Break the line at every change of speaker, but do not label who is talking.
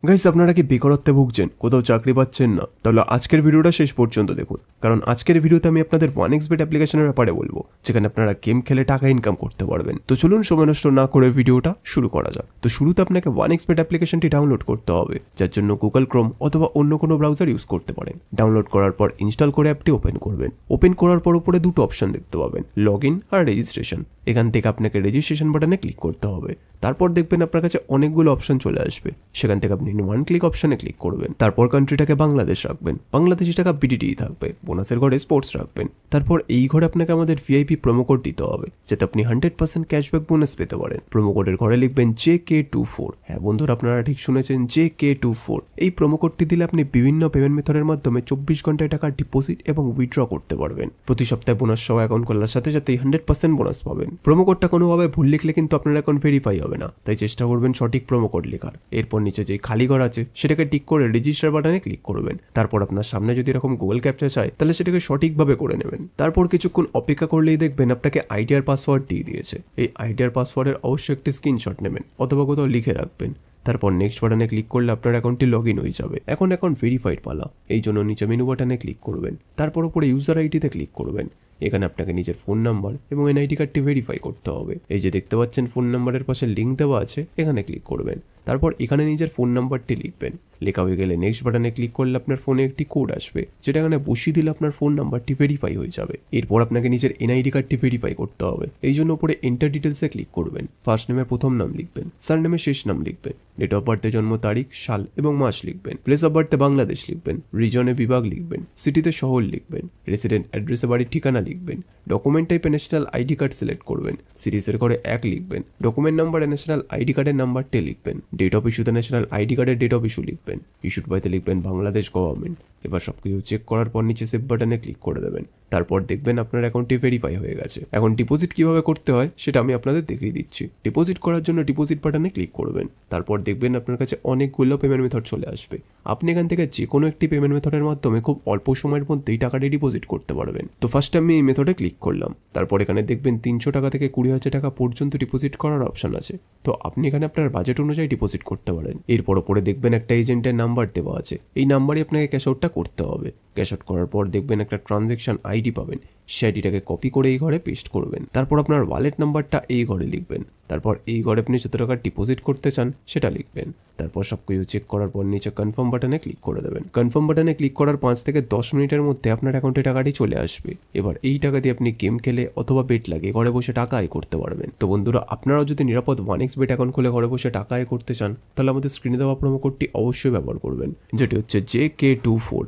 Guys, আপনারা কি বেকারত্বে ভুগছেন, কোথাও চাকরি পাচ্ছেন না? তাহলে আজকের ভিডিওটা শেষ পর্যন্ত দেখুন, কারণ আজকের ভিডিওতে আমি আপনাদের 1xbet অ্যাপ্লিকেশনের ব্যাপারে বলবো, যেখানে আপনারা গেম খেলে টাকা ইনকাম করতে পারবেন। তো চলুন সময় নষ্ট না করে ভিডিওটা শুরু করা যাক। তো শুরুতে আপনাকে 1xbet অ্যাপ্লিকেশনটি ডাউনলোড করতে হবে, যার জন্য গুগল ক্রোম অথবা অন্য কোনো ব্রাউজার ইউজ করতে পারেন। ডাউনলোড করার পর ইনস্টল করে অ্যাপটি ওপেন করবেন। ওপেন করার পর উপরে দুটো অপশন দেখতে পাবেন, লগ ইন আর রেজিস্ট্রেশন। এখান থেকে আপনাকে রেজিস্ট্রেশন বাটনে ক্লিক করতে হবে। তারপর দেখবেন আপনার কাছে অনেকগুলো অপশন চলে আসবে, সেখান থেকে আপনি ওয়ান ক্লিক অপশনে ক্লিক করবেন। তারপর কান্ট্রিটাকে বাংলাদেশ রাখবেন, বাংলাদেশি টাকা বিডিটি থাকবে। বোনাসের ঘরে স্পোর্টস রাখবেন। তারপর এই ঘরে আপনাকে আমাদের ভিআইপি প্রোমো কোড দিতে হবে, যাতে আপনি 100% ক্যাশব্যাক বোনাস পেতে পারেন। প্রোমো কোডের ঘরে লিখবেন JK24। হ্যাঁ বন্ধুরা, আপনারা ঠিক শুনেছেন, JK24। এই প্রোমো কোডটি দিলে আপনি বিভিন্ন পেমেন্ট মেথডের মাধ্যমে 24 ঘন্টায় টাকা ডিপোজিট এবং উইথড্র করতে পারবেন। প্রতি সপ্তাহে বোনাস সহ অ্যাকাউন্ট খোলার সাথে সাথেই 100% বোনাস পাবেন। প্রোমো কোডটা কোনোভাবে ভুল লিখলে কিন্তু আপনার অ্যাকাউন্ট ভেরিফাই হবে না, তাই চেষ্টা করবেন সঠিক প্রোমো কোড লেখার। এরপর নিচে যে খালি ঘর আছে সেটাকে টিক করে রেজিস্টার বাটনে ক্লিক করবেন। তারপর আপনার সামনে যদি এরকম গুগল ক্যাপচা চায়, তাহলে সেটাকে সঠিকভাবে করে নেবেন। তারপর কিছুক্ষণ অপেক্ষা করলেই দেখবেন আপনাকে আইডি আর পাসওয়ার্ড দিয়ে দিয়েছে। এই আইডি আর পাসওয়ার্ডের অবশ্যই একটি স্ক্রিনশট নেবেন অথবা কোথাও লিখে রাখবেন। তারপর নেক্সট বাটনে ক্লিক করলে আপনার অ্যাকাউন্টটি লগ ইন হয়ে যাবে। এখন অ্যাকাউন্ট ভেরিফাইড পালা, এই জন্য নিচে মেনু বাটনে ক্লিক করবেন। তারপর উপরে ইউজার আইডিতে ক্লিক করবেন। এখানে আপনাকে নিজের ফোন নাম্বার এবং এনআইডি কার্ডটি ভেরিফাই করতে হবে। এই যে দেখতে পাচ্ছেন ফোন নাম্বারের পাশে লিঙ্ক দেওয়া আছে, এখানে ক্লিক করবেন। তারপর এখানে নিজের ফোন নাম্বারটি লিখবেন। লেখা হয়ে গেলে নেক্সট বাটনে ক্লিক করলে আপনার ফোনে একটি কোড আসবে, যেটা এখানে বসিয়ে দিলে আপনার ফোন নাম্বারটি ভেরিফাই হয়ে যাবে। এরপর আপনাকে নিজের এনআইডি কার্ডটি ভেরিফাই করতে হবে, এই জন্য উপরে এন্টার ডিটেলসে ক্লিক করবেন। ফার্স্ট নেমে প্রথম নাম লিখবেন, সারনেমে শেষ নাম লিখবেন, ডেট অফ বার্থে জন্ম তারিখ, সাল এবং মাস লিখবেন, প্লেস অফ বার্থে বাংলাদেশ লিখবেন, রিজনে বিভাগ লিখবেন, সিটিতে শহর লিখবেন, রেসিডেন্ট অ্যাড্রেসে বাড়ির ঠিকানা লিখবেন, ডকুমেন্ট টাইপে ন্যাশনাল আইডি কার্ড সিলেক্ট করবেন, সিরিজের ঘরে 1 লিখবেন, ডকুমেন্ট নাম্বার ন্যাশনাল আইডি কার্ডের নাম্বারটি লিখবেন, ডেট অফ ইস্যুতে ন্যাশনাল আইডি কার্ডের ডেট অফ ইস্যু লিখবেন, ইস্যুড বাইতে লিখবেন বাংলাদেশ গভর্নমেন্ট। এবার সবকিছু চেক করার পর নিচে সেভ বাটনে ক্লিক করে দেবেন। তারপর দেখবেন আপনার অ্যাকাউন্টটি ভেরিফাই হয়ে গেছে। এখন ডিপোজিট কিভাবে করতে হয় সেটা আমি আপনাদের দেখিয়ে দিচ্ছি। ডিপোজিট করার জন্য ডিপোজিট বাটনে ক্লিক করবেন। তারপর দেখবেন আপনার কাছে অনেকগুলো পেমেন্ট মেথড চলে আসবে। আপনি এখান থেকে যে কোনো একটি পেমেন্ট মেথডের মাধ্যমে খুব অল্প সময়ের মধ্যেই টাকাটি ডিপোজিট করতে পারবেন। তো ফার্স্ট আমি এই মেথডে ক্লিক করলাম। তারপর এখানে দেখবেন 300 টাকা থেকে 20,000 টাকা পর্যন্ত ডিপোজিট করার অপশন আছে। তো আপনি এখানে আপনার বাজেট অনুযায়ী ডিপোজিট করতে পারেন। এরপর ওপরে দেখবেন একটা এজেন্টের নাম্বার দেওয়া আছে, এই নাম্বারই আপনাকে ক্যাশ আউটটা করতে হবে। ক্যাশ আউট করার পর দেখবেন একটা ট্রানজ্যাকশন আইডি পাবেন, সেই আইডিটাকে কপি করে এই ঘরে পেস্ট করবেন। তারপর আপনার ওয়ালেট নাম্বারটা এই ঘরে লিখবেন। তারপর এই ঘরে আপনি যত টাকা ডিপোজিট করতে চান সেটা লিখবেন। তারপর সবকিছু চেক করার পর নিচে কনফার্ম বাটনে ক্লিক করে দেবেন। কনফার্ম বাটনে ক্লিক করার 5 থেকে 10 মিনিটের মধ্যে আপনার অ্যাকাউন্টে টাকাটি চলে আসবে। এবার এই টাকা দিয়ে আপনি গেম খেলে অথবা বেট লাগিয়ে ঘরে বসে টাকা আয় করতে পারবেন। তো বন্ধুরা, আপনারাও যদি নিরাপদ 1xbet অ্যাকাউন্ট খুলে ঘরে বসে টাকা আয় করতে চান, তাহলে আমাদের স্ক্রিনে দেওয়া প্রোমো কোডটি অবশ্যই ব্যবহার করবেন, যেটি হচ্ছে JK24।